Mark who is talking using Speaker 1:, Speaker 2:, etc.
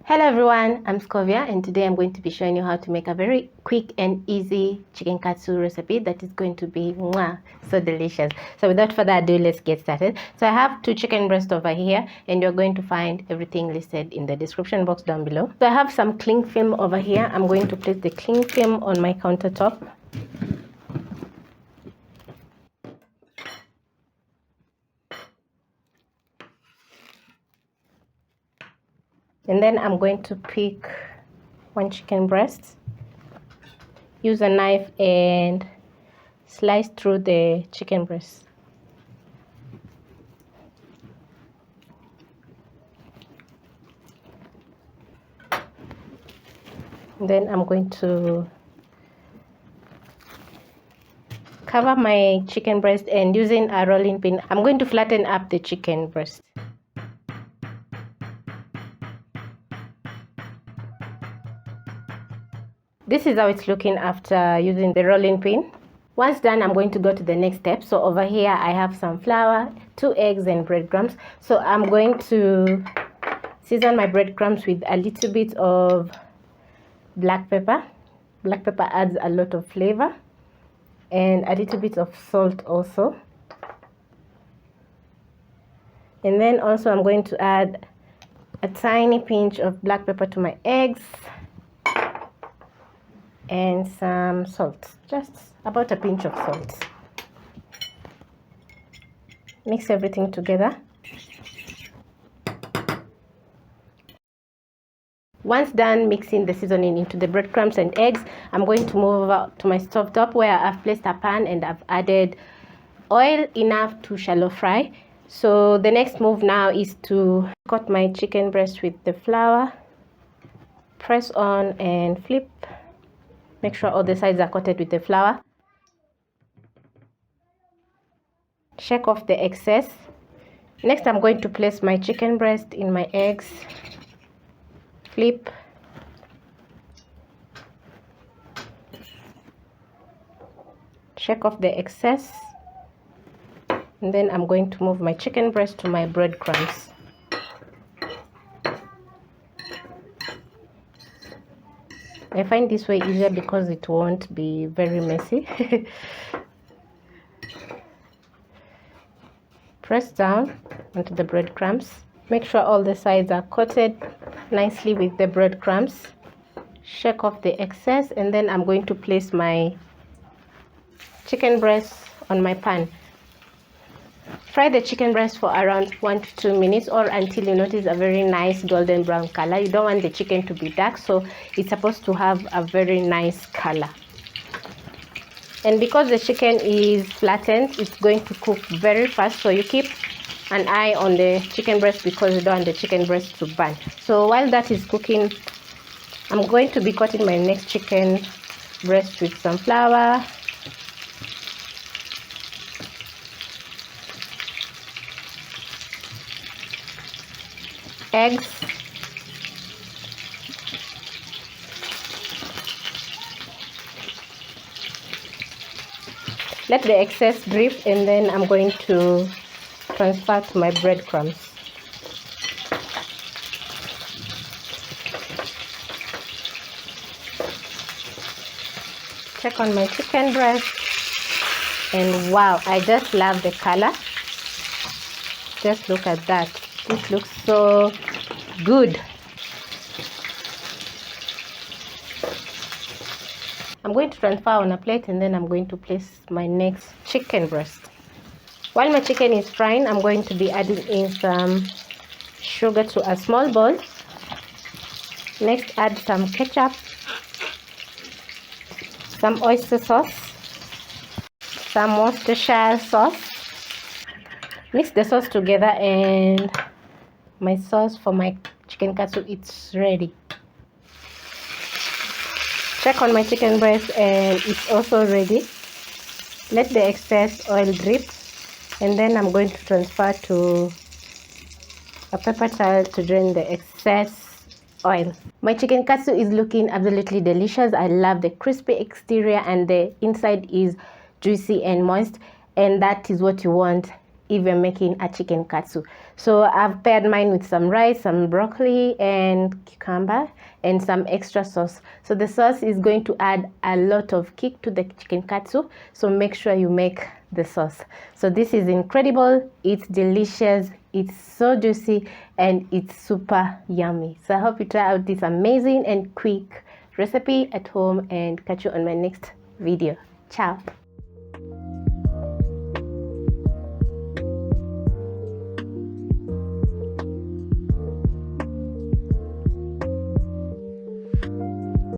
Speaker 1: Hello everyone, I'm Scovia and today I'm going to be showing you how to make a very quick and easy chicken katsu recipe that is going to be so delicious. So without further ado, let's get started. So I have 2 chicken breasts over here and you're going to find everything listed in the description box down below. So I have some cling film over here. I'm going to place the cling film on my countertop. And then I'm going to pick 1 chicken breast, use a knife and slice through the chicken breast. And then I'm going to cover my chicken breast and using a rolling pin, I'm going to flatten up the chicken breast. This is how it's looking after using the rolling pin. Once done, I'm going to go to the next step. So over here I have some flour, 2 eggs and breadcrumbs. So I'm going to season my breadcrumbs with a little bit of black pepper. Black pepper adds a lot of flavor, and a little bit of salt also. And then also I'm going to add a tiny pinch of black pepper to my eggs and some salt, just about a pinch of salt. Mix everything together. Once done mixing the seasoning into the breadcrumbs and eggs, I'm going to move over to my stovetop where I've placed a pan and I've added oil enough to shallow fry. So the next move now is to coat my chicken breast with the flour, press on and flip. Make sure all the sides are coated with the flour. Shake off the excess. Next, I'm going to place my chicken breast in my eggs. Flip. Shake off the excess. And then I'm going to move my chicken breast to my breadcrumbs. I find this way easier because it won't be very messy. Press down onto the breadcrumbs. Make sure all the sides are coated nicely with the breadcrumbs. Shake off the excess, and then I'm going to place my chicken breast on my pan. Fry the chicken breast for around 1 to 2 minutes or until you notice a very nice golden brown color. You don't want the chicken to be dark, so it's supposed to have a very nice color. And because the chicken is flattened, it's going to cook very fast, so you keep an eye on the chicken breast because you don't want the chicken breast to burn. So while that is cooking, I'm going to be coating my next chicken breast with some flour, eggs, let the excess drip, and then I'm going to transfer to my breadcrumbs. Check on my chicken breast, and wow, I just love the color. Just look at that. This looks so good. I'm going to transfer on a plate, and then I'm going to place my next chicken breast. While my chicken is frying, I'm going to be adding in some sugar to a small bowl. Next, add some ketchup, some oyster sauce, some Worcestershire sauce. Mix the sauce together and my sauce for my chicken katsu, it's ready. Check on my chicken breast and it's also ready. Let the excess oil drip, and then I'm going to transfer to a paper towel to drain the excess oil. My chicken katsu is looking absolutely delicious. I love the crispy exterior and the inside is juicy and moist, and that is what you want if you're making a chicken katsu. So I've paired mine with some rice, some broccoli and cucumber and some extra sauce. So the sauce is going to add a lot of kick to the chicken katsu, so make sure you make the sauce. So this is incredible, it's delicious, it's so juicy, and it's super yummy. So I hope you try out this amazing and quick recipe at home, and catch you on my next video. Ciao.